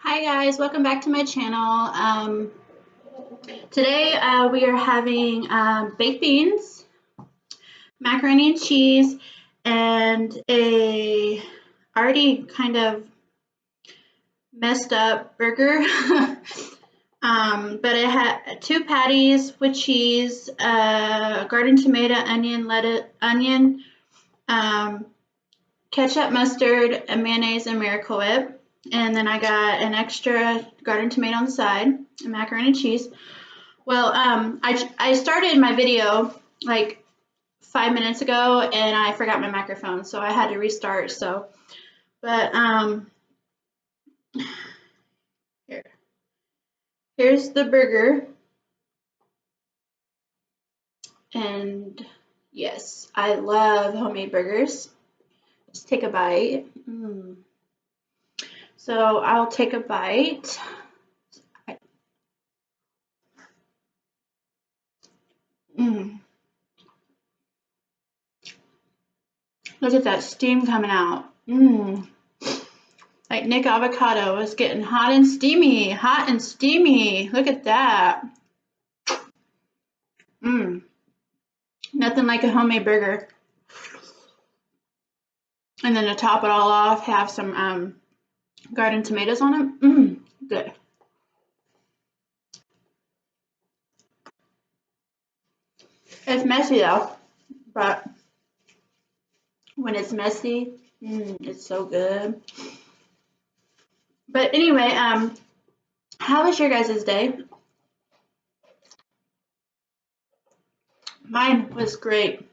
Hi guys, welcome back to my channel. Today we are having baked beans, macaroni and cheese, and a already kind of messed up burger. But it had 2 patties with cheese, garden tomato, onion, lettuce, ketchup, mustard, and mayonnaise, and Miracle Whip. And then I got an extra garden tomato on the side, and macaroni and cheese. Well, I started my video like 5 minutes ago, and I forgot my microphone, so I had to restart. But here's the burger, and yes, I love homemade burgers. Let's take a bite. So I'll take a bite. Look at that steam coming out. Like Nick Avocado is getting hot and steamy. Hot and steamy. Look at that. Nothing like a homemade burger. And then to top it all off, have some garden tomatoes on them. Good. It's messy though, but when it's messy, it's so good. But anyway, how was your guys' day? Mine was great.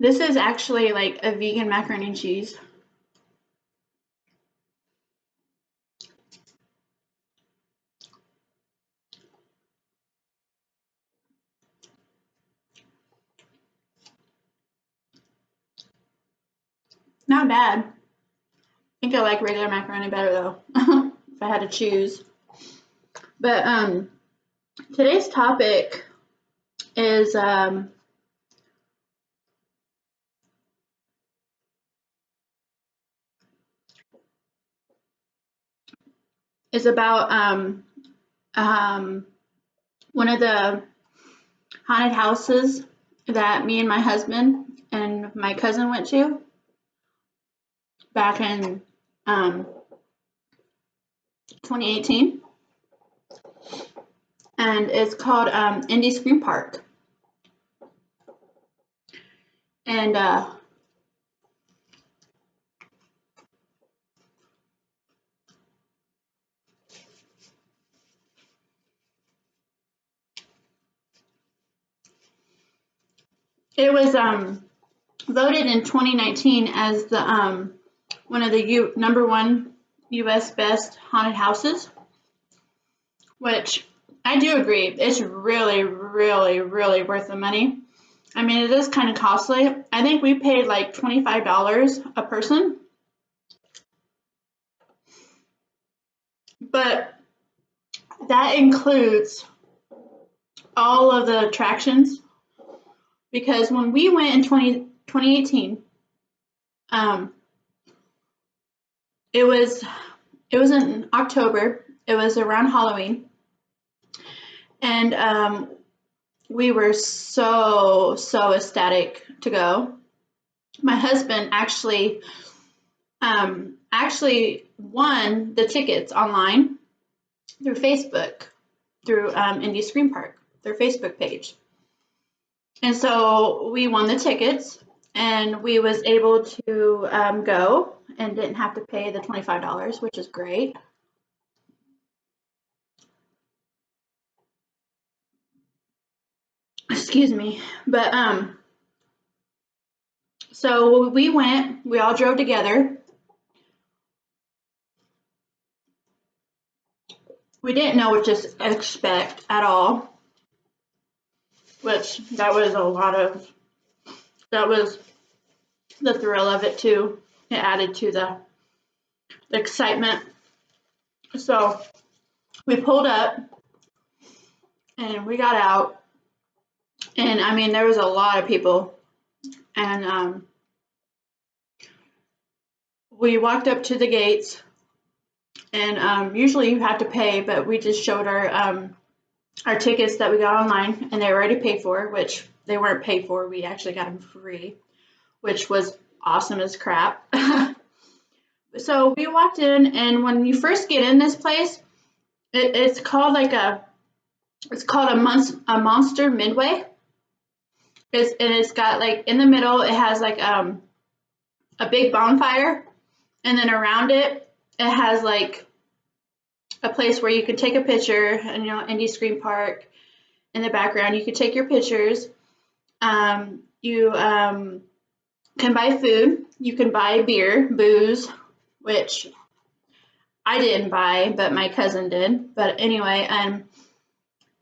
This is actually like a vegan macaroni and cheese. Not bad. I think I like regular macaroni better though, if I had to choose. But today's topic is about one of the haunted houses that me and my husband and my cousin went to back in 2018, and it's called Indy Scream Park. And it was voted in 2019 as the one of the #1 U.S. best haunted houses, which I do agree. It's really, really, really worth the money. I mean, it is kind of costly. I think we paid like $25 a person, but that includes all of the attractions. Because when we went in 2018, it was in October. It was around Halloween, and we were so ecstatic to go. My husband actually won the tickets online through Facebook, through Indy Scream Park, their Facebook page. And so we won the tickets, and we was able to go and didn't have to pay the $25, which is great. Excuse me. But so we went, we all drove together. We didn't know what to expect at all. which that was that was the thrill of it too. It added to the excitement. So we pulled up and we got out, and I mean, there was a lot of people, and we walked up to the gates, and usually you have to pay, but we just showed our tickets that we got online, and they were already paid for, which they weren't paid for. We actually got them free, which was awesome as crap. So we walked in, and when you first get in this place, it's called a monster midway. It's got like in the middle, it has like a big bonfire, and then around it, it has like a place where you can take a picture, and Indy Scream Park in the background. You can take your pictures. You can buy food. You can buy beer, booze, which I didn't buy, but my cousin did. But anyway,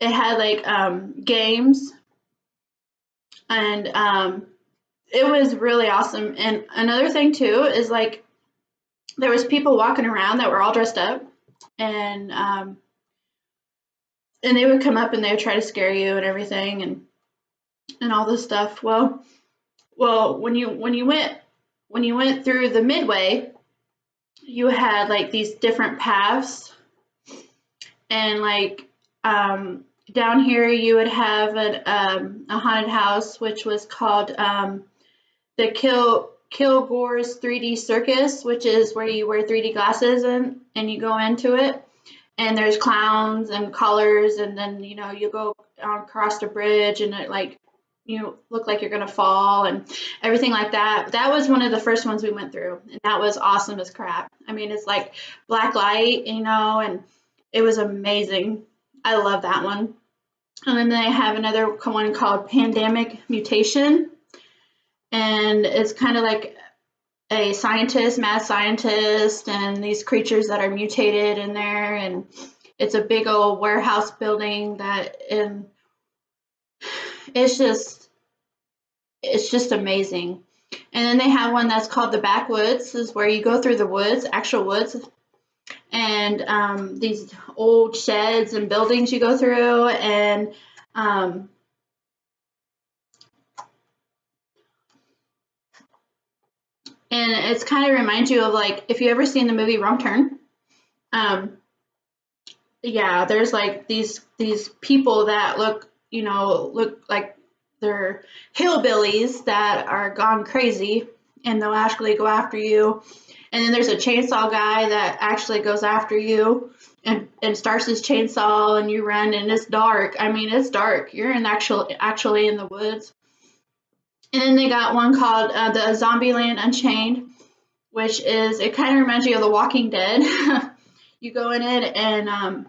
it had like games, and it was really awesome. And another thing too is like there was people walking around that were all dressed up, and they would come up and they would try to scare you and everything, and all this stuff. Well, when you went through the midway, you had like these different paths, and like down here you would have a haunted house, which was called the Kilgore's 3D Circus, which is where you wear 3D glasses and you go into it, and there's clowns and colors, and then you go across the bridge, and it like you look like you're gonna fall and everything like that. That was one of the first ones we went through, and that was awesome as crap. I mean, it's like black light, and it was amazing. I love that one. And then they have another one called Pandemic Mutation, and it's kind of like a scientist, mad scientist, and these creatures that are mutated in there, and it's a big old warehouse building and it's just amazing. And then they have one that's called the Backwoods, is where you go through the woods, actual woods, and these old sheds and buildings you go through, and it's kind of reminds you of like if you ever seen the movie Wrong Turn. Yeah, there's like these people that look like they're hillbillies that are gone crazy, and they'll actually go after you. And then there's a chainsaw guy that actually goes after you and starts his chainsaw, and you run, and it's dark. I mean, it's dark. You're actually in the woods. And then they got one called the Zombieland Unchained, which is, it kind of reminds you of The Walking Dead. You go in it, and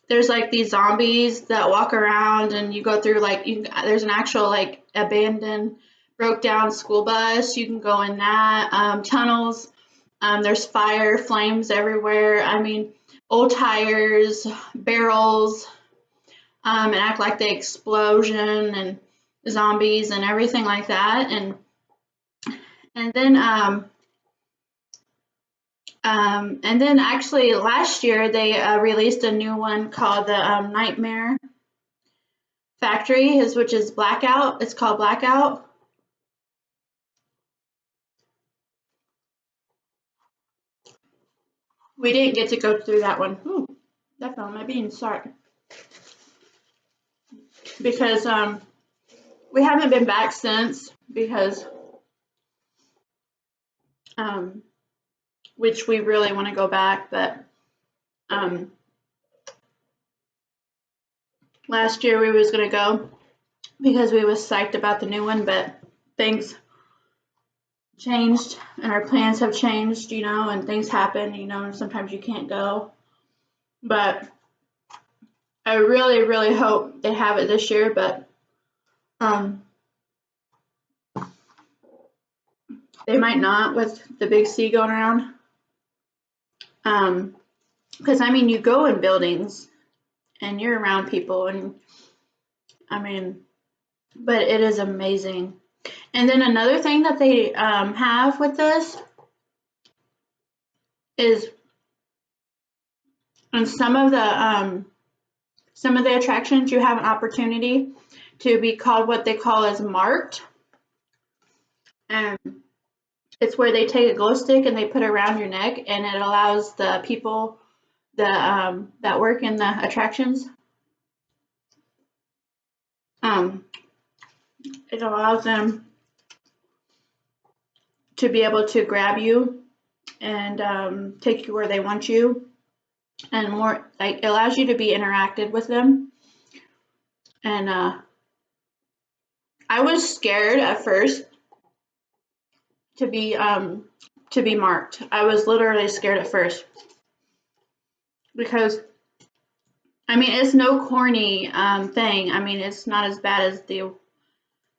there's like these zombies that walk around, and you go through like there's an actual like abandoned, broke down school bus. You can go in that, tunnels. There's fire, flames everywhere. I mean, old tires, barrels, and act like the explosion and zombies and everything like that. And then actually last year they released a new one called the Nightmare Factory, which is Blackout. It's called Blackout. We didn't get to go through that one. Ooh, that fell on my beans. Sorry. Because we haven't been back since, because which we really want to go back, but last year we was gonna go because we was psyched about the new one, but things changed and our plans have changed, and things happen, and sometimes you can't go. But I really, really hope they have it this year, but they might not with the big C going around. Because I mean, you go in buildings and you're around people, and I mean, but it is amazing. And then another thing that they have with this is, in some of the attractions, you have an opportunity to be called what they call as marked, and it's where they take a glow stick and they put it around your neck, and it allows the people that work in the attractions, um, it allows them to be able to grab you and take you where they want you, and more like it allows you to be interacted with them. And I was scared at first to be marked. I was literally scared at first because I mean it's no corny thing. I mean it's not as bad as the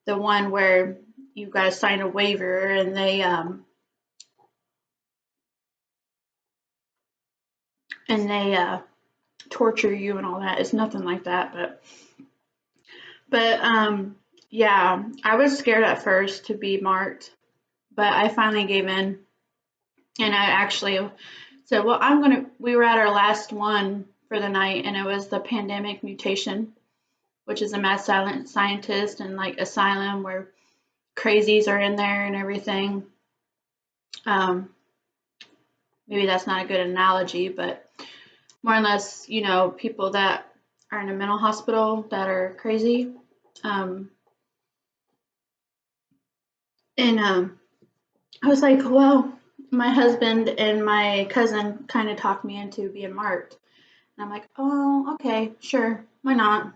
one where you got to sign a waiver and they torture you and all that. It's nothing like that, but yeah, I was scared at first to be marked, but I finally gave in, and I actually said, well, we were at our last one for the night, and it was the pandemic mutation, which is a mad silent scientist and like asylum where crazies are in there and everything. Um, maybe that's not a good analogy, but more or less, people that are in a mental hospital that are crazy. Um, and I was like, well, my husband and my cousin kind of talked me into being marked. And I'm like, oh, okay, sure, why not?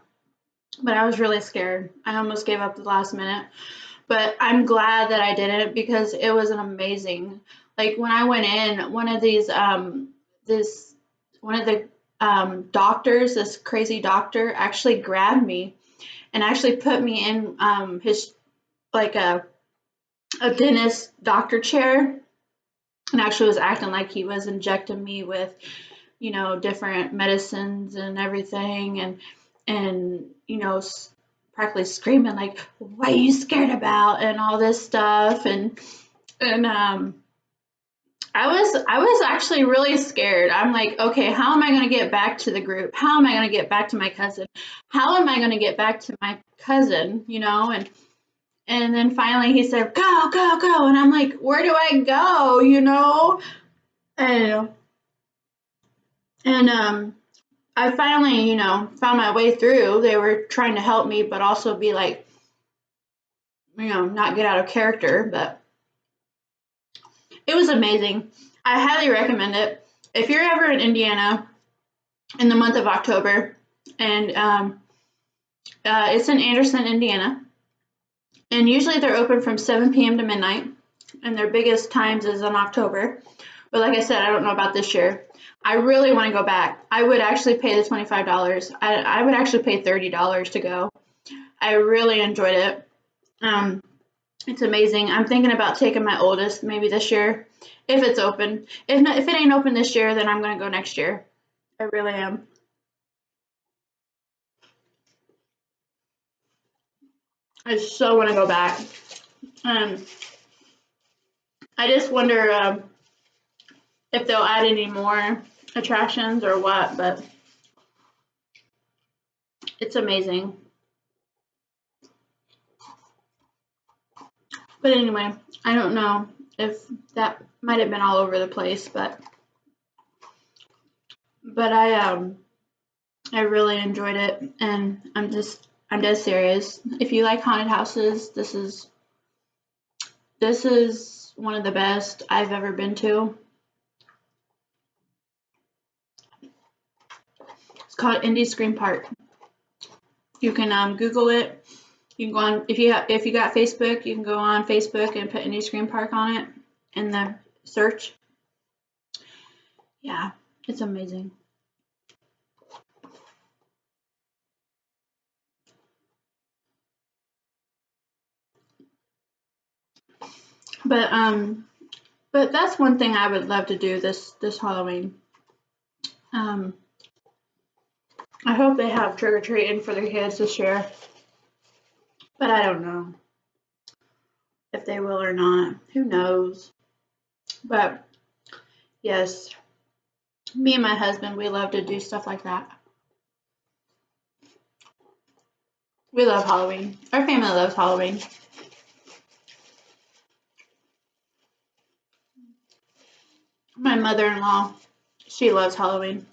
But I was really scared. I almost gave up the last minute. But I'm glad that I didn't because it was an amazing. Like when I went in, one of the doctors, this crazy doctor, actually grabbed me and actually put me in his like a dentist doctor chair, and actually was acting like he was injecting me with different medicines and everything, and practically screaming like, what are you scared about, and all this stuff, and I was actually really scared. I'm like, okay, how am I going to get back to the group? How am I going to get back to my cousin? How am I going to get back to my cousin? And then finally he said, go, go, go. And I'm like, where do I go? And I finally, found my way through. They were trying to help me, but also be like, not get out of character. But it was amazing. I highly recommend it. If you're ever in Indiana in the month of October, and it's in Anderson, Indiana, and usually they're open from 7 p.m. to midnight, and their biggest times is in October. But like I said, I don't know about this year. I really want to go back. I would actually pay the $25. I would actually pay $30 to go. I really enjoyed it. It's amazing. I'm thinking about taking my oldest maybe this year, if it's open. If not, if it ain't open this year, then I'm gonna go next year. I really am. I so want to go back. Um, I just wonder if they'll add any more attractions or what, but it's amazing. But anyway, I don't know if that might have been all over the place, but I really enjoyed it, and I'm dead serious. If you like haunted houses, this is one of the best I've ever been to. It's called Indy Scream Park. You can Google it. You can go on if you got Facebook, you can go on Facebook and put Indy Scream Park on it in the search. Yeah, it's amazing. But that's one thing I would love to do this Halloween. Um, I hope they have trick-or-treating for their kids this year, but I don't know if they will or not. Who knows? But yes, me and my husband, we love to do stuff like that. We love Halloween. Our family loves Halloween. My mother-in-law, she loves Halloween.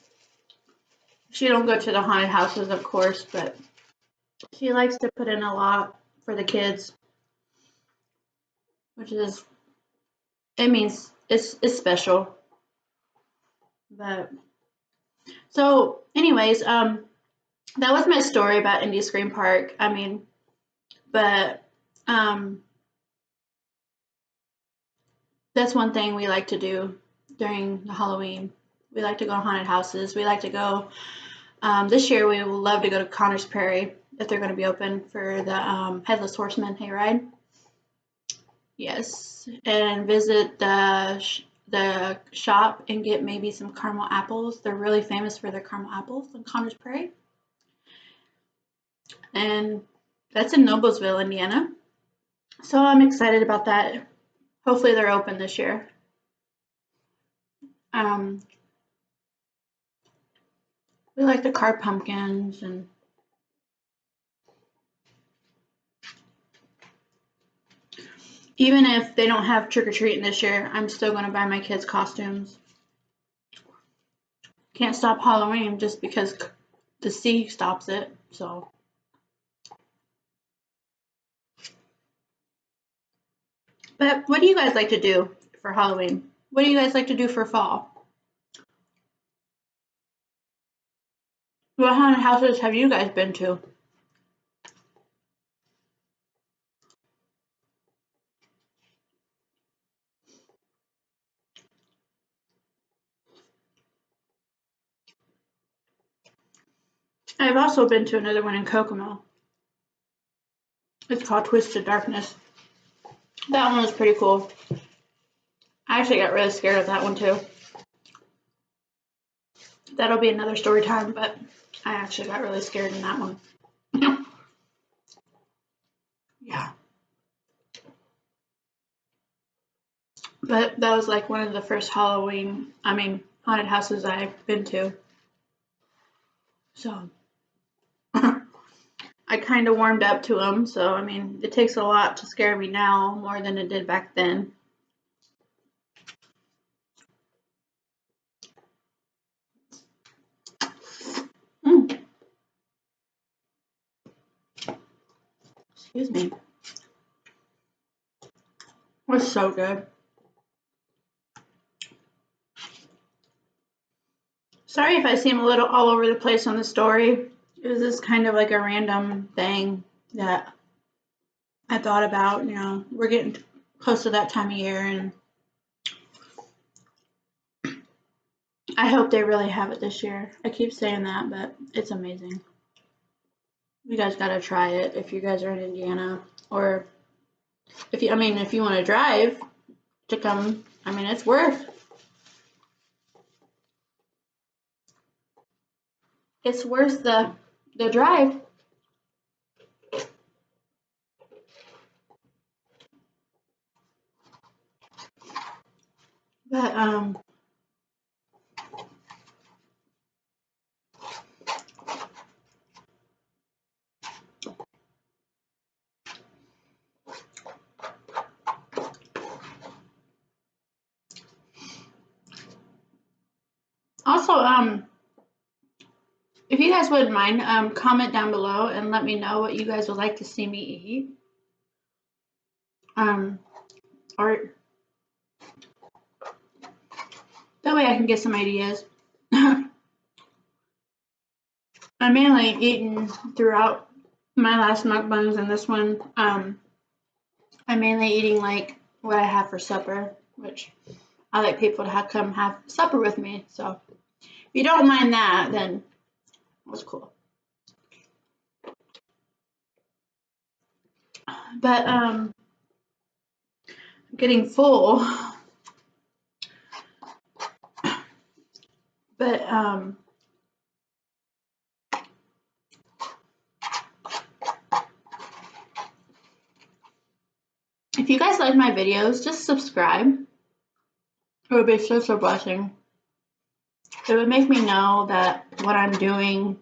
She don't go to the haunted houses, of course, but she likes to put in a lot for the kids, which is, it means it's special. But so, anyways, that was my story about Indy Scream Park. I mean, but that's one thing we like to do during the Halloween. We like to go to haunted houses. We like to go. This year we will love to go to Connor's Prairie if they're going to be open for the Headless Horseman hayride. Yes, and visit the shop and get maybe some caramel apples. They're really famous for their caramel apples in Connor's Prairie. And that's in Noblesville, Indiana. So I'm excited about that. Hopefully they're open this year. We like to carve pumpkins and even if they don't have trick-or-treating this year, I'm still going to buy my kids costumes. Can't stop Halloween just because the sea stops it, so. But what do you guys like to do for Halloween? What do you guys like to do for fall? What haunted houses have you guys been to? I've also been to another one in Kokomo. It's called Twisted Darkness. That one was pretty cool. I actually got really scared of that one too. That'll be another story time, but I actually got really scared in that one. Yeah. But that was like one of the first haunted houses I've been to. So I kind of warmed up to them. So, I mean, it takes a lot to scare me now more than it did back then. Excuse me. It was so good. Sorry if I seem a little all over the place on the story. It was just kind of like a random thing that I thought about. You know, we're getting close to that time of year, and I hope they really have it this year. I keep saying that, but it's amazing. You guys gotta try it if you guys are in Indiana, or if you want to drive to come. I mean, it's worth the drive. But also if you guys wouldn't mind, comment down below and let me know what you guys would like to see me eat. Or that way I can get some ideas. I'm mainly eating throughout my last mukbangs and this one. I'm mainly eating like what I have for supper, which I like people to come have supper with me. So if you don't mind that, then it was cool. But I'm getting full. But If you guys like my videos, just subscribe. It would be such a blessing. It would make me know that what I'm doing,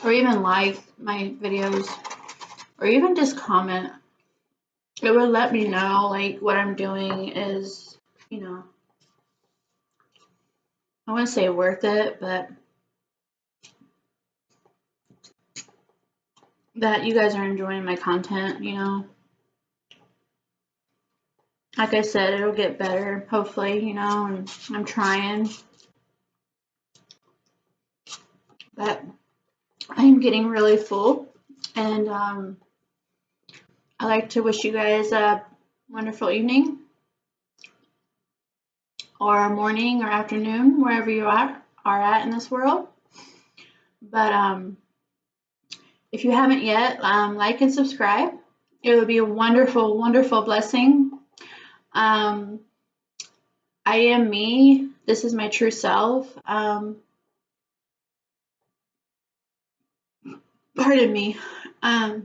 or even like my videos, or even just comment. It would let me know like what I'm doing is, you know, I wouldn't say worth it, but that you guys are enjoying my content, you know. Like I said, it'll get better, hopefully, you know, and I'm trying. But I am getting really full, and I'd like to wish you guys a wonderful evening, or morning, or afternoon, wherever you are at in this world. But if you haven't yet, like and subscribe. It would be a wonderful, wonderful blessing. I am me. This is my true self. Pardon me. I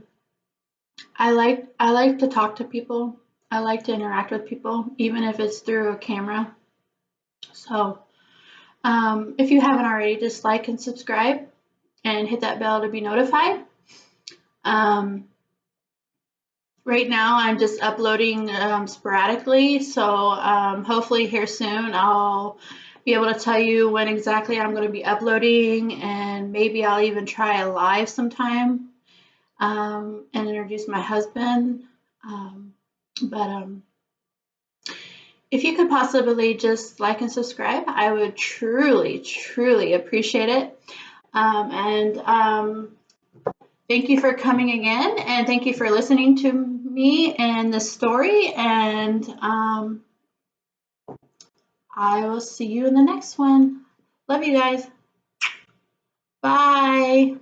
like to talk to people. I like to interact with people, even if it's through a camera. So if you haven't already, just like and subscribe and hit that bell to be notified. Right now I'm just uploading sporadically, so hopefully here soon I'll be able to tell you when exactly I'm going to be uploading, and maybe I'll even try a live sometime and introduce my husband. But if you could possibly just like and subscribe, I would truly, truly appreciate it. Thank you for coming again, and thank you for listening to me and the story, and I will see you in the next one. Love you guys. Bye.